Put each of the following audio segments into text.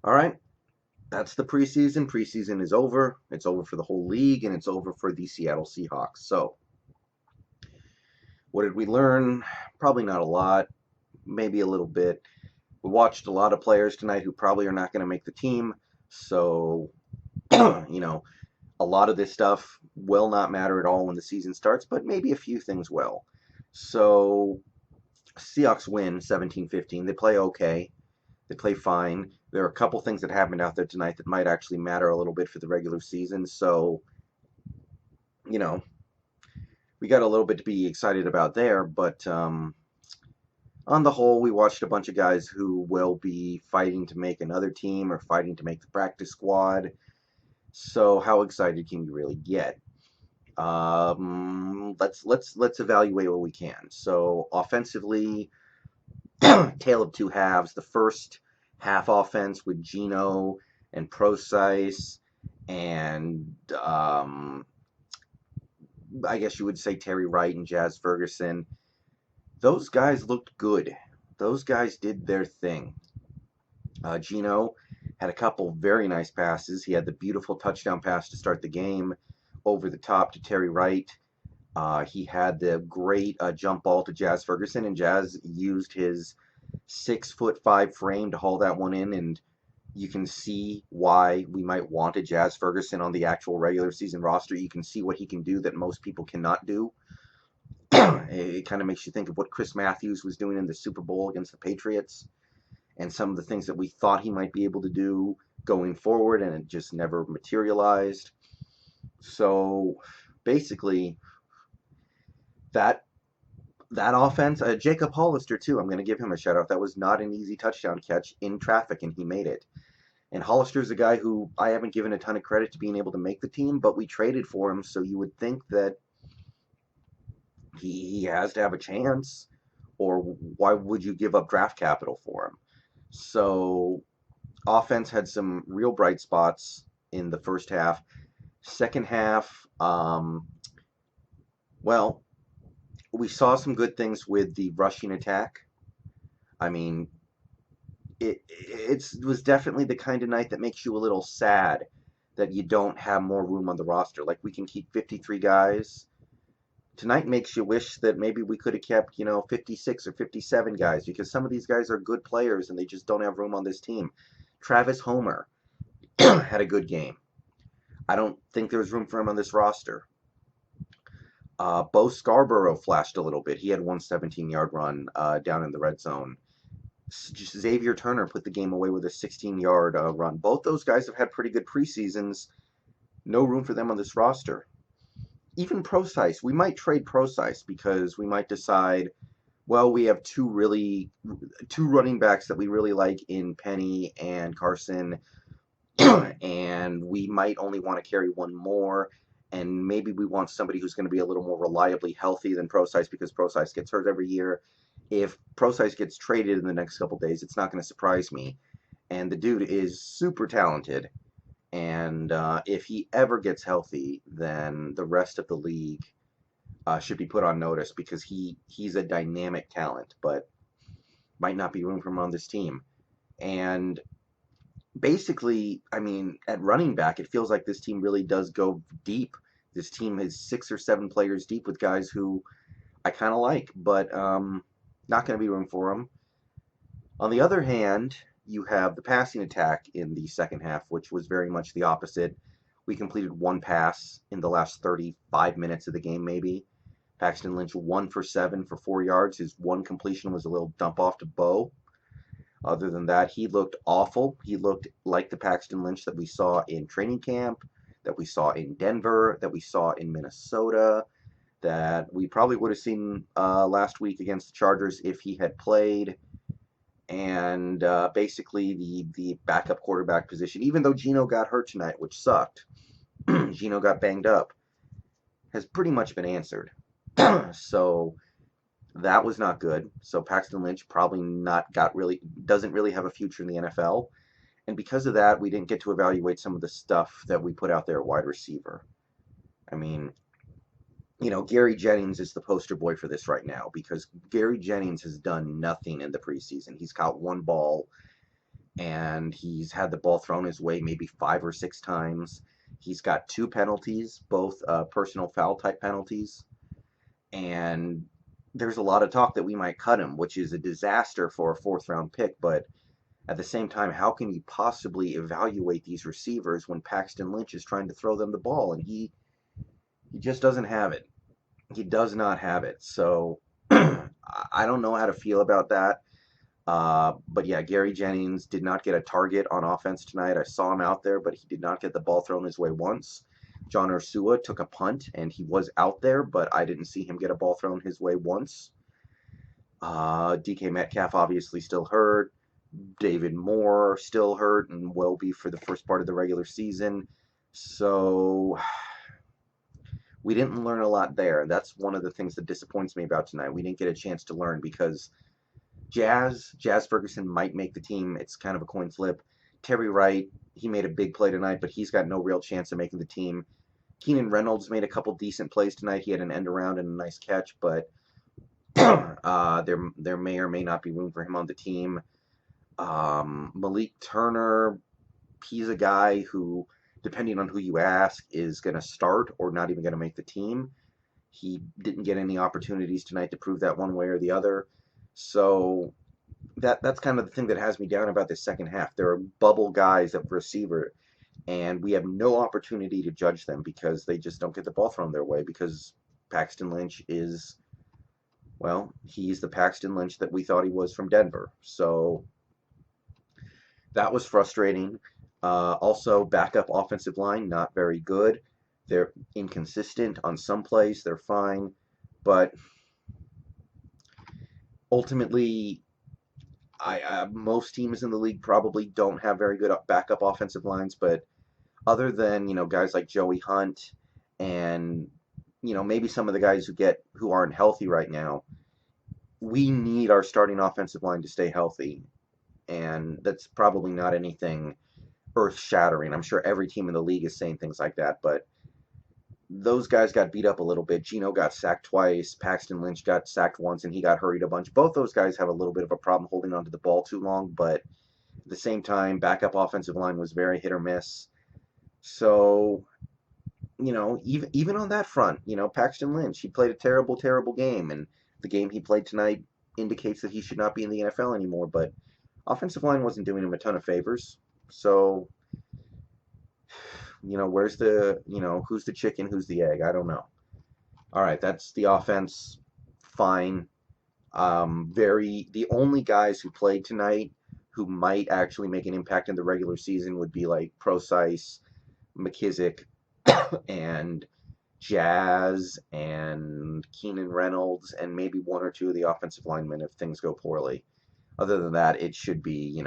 All right, that's the preseason. Preseason is over. It's over for the whole league, and it's over for the Seattle Seahawks. So, what did we learn? Probably not a lot, maybe a little bit. We watched a lot of players tonight who probably are not going to make the team. So, a lot of this stuff will not matter at all when the season starts, but maybe a few things will. So, Seahawks win 17-15. They play okay. They play fine. There are a couple things that happened out there tonight that might actually matter a little bit for the regular season. So, you know, we got a little bit to be excited about there. But on the whole, we watched a bunch of guys who will be fighting to make another team or fighting to make the practice squad. So, how excited can you really get? Let's evaluate what we can. So, offensively, tale of two halves. The first half offense with Gino and Procise and I guess you would say Terry Wright and Jazz Ferguson. Those guys looked good. Those guys did their thing. Gino had a couple very nice passes. He had the beautiful touchdown pass to start the game over the top to Terry Wright. He had the great jump ball to Jazz Ferguson, and Jazz used his 6'5" frame to haul that one in, and you can see why we might want a Jazz Ferguson on the actual regular season roster. You can see what he can do that most people cannot do. It kind of makes you think of what Chris Matthews was doing in the Super Bowl against the Patriots and some of the things that we thought he might be able to do going forward, and it just never materialized. So basically, that that offense, Jacob Hollister too. I'm going to give him a shout out. That was not an easy touchdown catch in traffic, and he made it. And Hollister's a guy who I haven't given a ton of credit to being able to make the team, but we traded for him, so you would think that he has to have a chance, or why would you give up draft capital for him? So, offense had some real bright spots in the first half. Second half, well, we saw some good things with the rushing attack. I mean, it was definitely the kind of night that makes you a little sad that you don't have more room on the roster. Like we can keep 53 guys. Tonight makes you wish that maybe we could have kept, 56 or 57 guys because some of these guys are good players and they just don't have room on this team. Travis Homer had a good game. I don't think there's room for him on this roster. Bo Scarborough flashed a little bit. He had one 17-yard run down in the red zone. Xavier Turner put the game away with a 16-yard run. Both those guys have had pretty good preseasons. No room for them on this roster. Even Procise, we might trade Procise because we might decide, well, we have two running backs that we really like in Penny and Carson, and we might only want to carry one more, and maybe we want somebody who's going to be a little more reliably healthy than Procise because Procise gets hurt every year. If Procise gets traded in the next couple days, it's not going to surprise me. And the dude is super talented. And if he ever gets healthy, then the rest of the league should be put on notice because he's a dynamic talent, but might not be room for him on this team. And basically, I mean, at running back, it feels like this team really does go deep. This team is 6 or 7 players deep with guys who I kind of like, but not going to be room for them. On the other hand, you have the passing attack in the second half, which was very much the opposite. We completed one pass in the last 35 minutes of the game, maybe. Paxton Lynch 1 for 7 for 4 yards. His one completion was a little dump off to Bo. Other than that, he looked awful. He looked like the Paxton Lynch that we saw in training camp, that we saw in Denver, that we saw in Minnesota, that we probably would have seen last week against the Chargers if he had played. And basically the backup quarterback position, even though Gino got hurt tonight, which sucked, Gino got banged up, has pretty much been answered. So that was not good. So Paxton Lynch probably doesn't really have a future in the NFL. And because of that, we didn't get to evaluate some of the stuff that we put out there at wide receiver. I mean, Gary Jennings is the poster boy for this right now because Gary Jennings has done nothing in the preseason. He's caught one ball and he's had the ball thrown his way maybe 5 or 6 times. He's got 2 penalties, both personal foul type penalties, and there's a lot of talk that we might cut him, which is a disaster for a 4th round pick. But at the same time, how can you possibly evaluate these receivers when Paxton Lynch is trying to throw them the ball and he just doesn't have it. He does not have it. So I don't know how to feel about that. But yeah, Gary Jennings did not get a target on offense tonight. I saw him out there, but he did not get the ball thrown his way once. John Ursua took a punt, and he was out there, but I didn't see him get a ball thrown his way once. DK Metcalf obviously still hurt. David Moore still hurt and will be for the first part of the regular season. So we didn't learn a lot there. That's one of the things that disappoints me about tonight. We didn't get a chance to learn because Jazz Ferguson might make the team. It's kind of a coin flip. Terry Wright, he made a big play tonight, but he's got no real chance of making the team. Keenan Reynolds made a couple decent plays tonight. He had an end around and a nice catch, but there may or may not be room for him on the team. Malik Turner, he's a guy who, depending on who you ask, is going to start or not even going to make the team. He didn't get any opportunities tonight to prove that one way or the other. So that's kind of the thing that has me down about this second half. There are bubble guys at receiver, and we have no opportunity to judge them because they just don't get the ball thrown their way because Paxton Lynch is, well, he's the Paxton Lynch that we thought he was from Denver. So that was frustrating. Also, backup offensive line, not very good. They're inconsistent on some plays. They're fine. But ultimately, most teams in the league probably don't have very good backup offensive lines. But other than, guys like Joey Hunt and, maybe some of the guys who aren't healthy right now, we need our starting offensive line to stay healthy. And that's probably not anything earth shattering. I'm sure every team in the league is saying things like that, but those guys got beat up a little bit. Gino got sacked twice. Paxton Lynch got sacked once, and he got hurried a bunch. Both those guys have a little bit of a problem holding onto the ball too long, but at the same time, backup offensive line was very hit or miss. So, even on that front, Paxton Lynch, he played a terrible, terrible game, and the game he played tonight indicates that he should not be in the NFL anymore, but offensive line wasn't doing him a ton of favors. So, where's who's the chicken, who's the egg? I don't know. All right, that's the offense. Fine. The only guys who played tonight who might actually make an impact in the regular season would be like Procise, McKissick, and Jazz, and Keenan Reynolds, and maybe one or two of the offensive linemen if things go poorly. Other than that, it should be,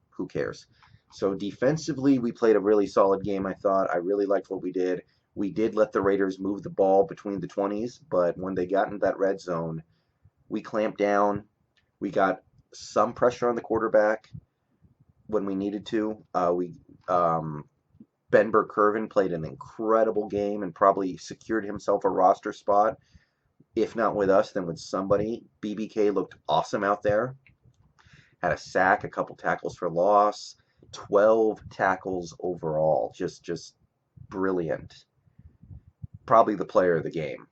who cares? So defensively, we played a really solid game, I thought. I really liked what we did. We did let the Raiders move the ball between the 20s, but when they got into that red zone, we clamped down. We got some pressure on the quarterback when we needed to. Ben Burke-Kirven played an incredible game and probably secured himself a roster spot. If not with us, then with somebody. BBK looked awesome out there. Had a sack, a couple tackles for loss, 12 tackles overall. Just brilliant. Probably the player of the game.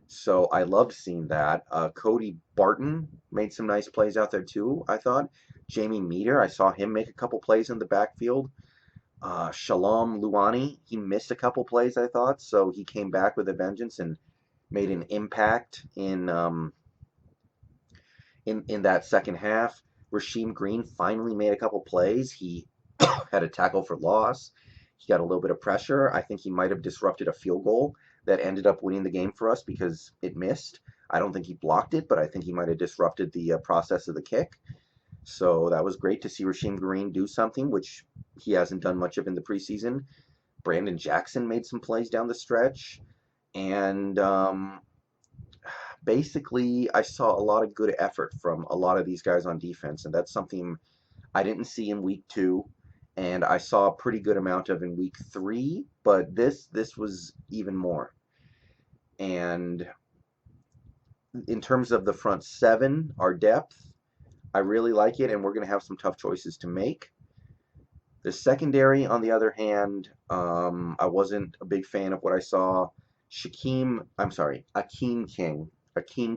So I loved seeing that. Cody Barton made some nice plays out there too, I thought. Jamie Meter, I saw him make a couple plays in the backfield. Shalom Luani, he missed a couple plays, I thought, so he came back with a vengeance and made an impact in that second half. Rasheem Green finally made a couple plays. He had a tackle for loss. He got a little bit of pressure. I think he might have disrupted a field goal that ended up winning the game for us because it missed. I don't think he blocked it, but I think he might have disrupted the process of the kick. So that was great to see Rasheem Green do something, which he hasn't done much of in the preseason. Brandon Jackson made some plays down the stretch. And basically, I saw a lot of good effort from a lot of these guys on defense, and that's something I didn't see in week 2, and I saw a pretty good amount of in week 3, but this was even more. And in terms of the front 7, our depth, I really like it, and we're going to have some tough choices to make. The secondary, on the other hand, I wasn't a big fan of what I saw. Akeem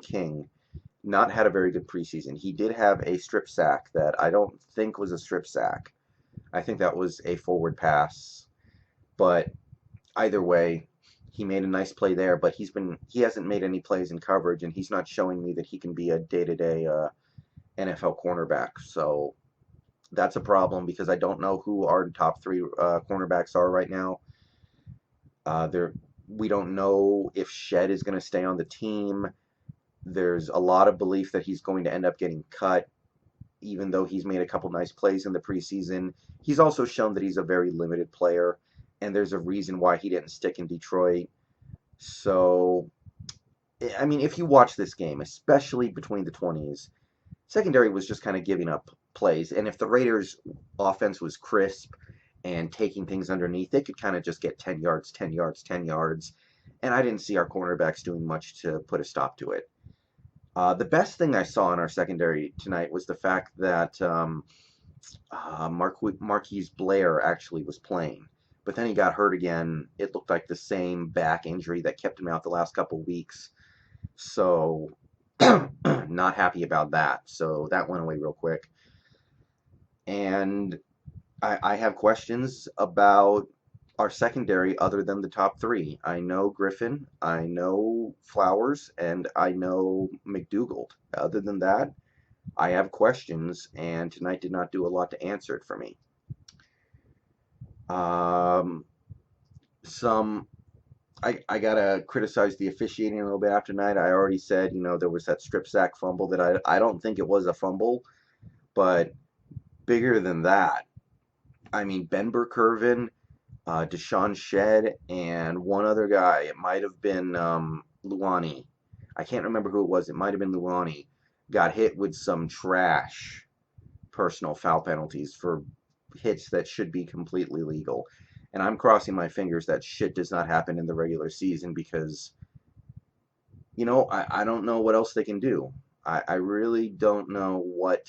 King, not had a very good preseason. He did have a strip sack that I don't think was a strip sack. I think that was a forward pass. But either way, he made a nice play there. But he hasn't made any plays in coverage, and he's not showing me that he can be a day-to-day NFL cornerback. So that's a problem because I don't know who our top three cornerbacks are right now. There, we don't know if Shed is going to stay on the team. There's a lot of belief that he's going to end up getting cut, even though he's made a couple nice plays in the preseason. He's also shown that he's a very limited player, and there's a reason why he didn't stick in Detroit. So, I mean, if you watch this game, especially between the 20s, secondary was just kind of giving up plays. And if the Raiders' offense was crisp and taking things underneath, they could kind of just get 10 yards, 10 yards, 10 yards. And I didn't see our cornerbacks doing much to put a stop to it. The best thing I saw in our secondary tonight was the fact that Marquise Blair actually was playing. But then he got hurt again. It looked like the same back injury that kept him out the last couple weeks. So, not happy about that. So that went away real quick. And I have questions about our secondary other than the top three. I know Griffin, I know Flowers, and I know McDougald. Other than that, I have questions, and tonight did not do a lot to answer it for me. I gotta criticize the officiating a little bit after tonight. I already said, there was that strip sack fumble that I don't think it was a fumble, but bigger than that. I mean, Ben Burkervin, Deshaun Shed, and one other guy. It might have been Luani. I can't remember who it was. It might have been Luani. Got hit with some trash personal foul penalties for hits that should be completely legal. And I'm crossing my fingers that shit does not happen in the regular season because, I don't know what else they can do. I really don't know what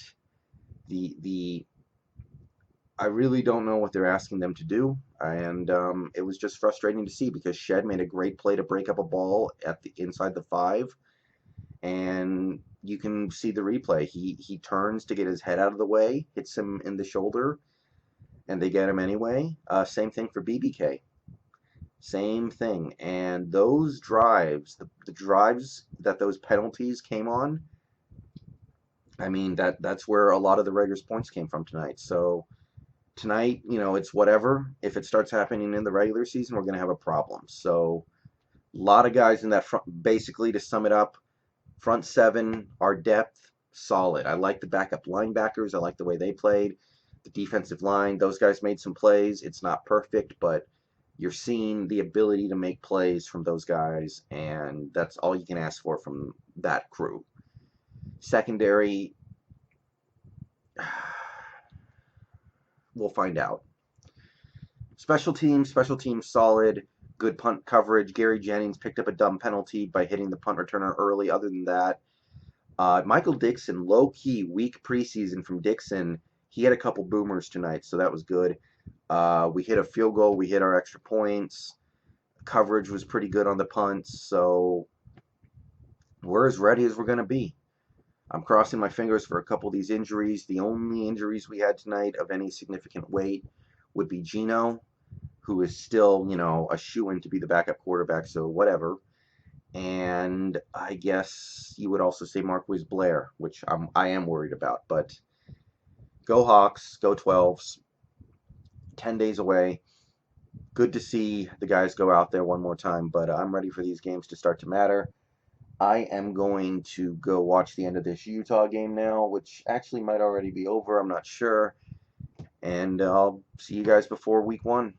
I really don't know what they're asking them to do, and it was just frustrating to see because Shed made a great play to break up a ball at the inside the 5, and you can see the replay. He turns to get his head out of the way, hits him in the shoulder, and they get him anyway. Same thing for BBK. Same thing. And those drives, the drives that those penalties came on, I mean, that's where a lot of the Raiders' points came from tonight. So tonight, it's whatever. If it starts happening in the regular season, we're going to have a problem. So a lot of guys in that front, basically to sum it up, front seven, our depth, solid. I like the backup linebackers. I like the way they played. The defensive line, those guys made some plays. It's not perfect, but you're seeing the ability to make plays from those guys, and that's all you can ask for from that crew. Secondary, we'll find out. Special teams solid. Good punt coverage. Gary Jennings picked up a dumb penalty by hitting the punt returner early. Other than that, Michael Dixon, low-key, weak preseason from Dixon. He had a couple boomers tonight, so that was good. We hit a field goal. We hit our extra points. Coverage was pretty good on the punts, so we're as ready as we're going to be. I'm crossing my fingers for a couple of these injuries. The only injuries we had tonight of any significant weight would be Gino, who is still, a shoo-in to be the backup quarterback, so whatever. And I guess you would also say Marquise Blair, which I am worried about, but go Hawks, go 12s. 10 days away. Good to see the guys go out there one more time, but I'm ready for these games to start to matter. I am going to go watch the end of this Utah game now, which actually might already be over. I'm not sure. And I'll see you guys before week 1.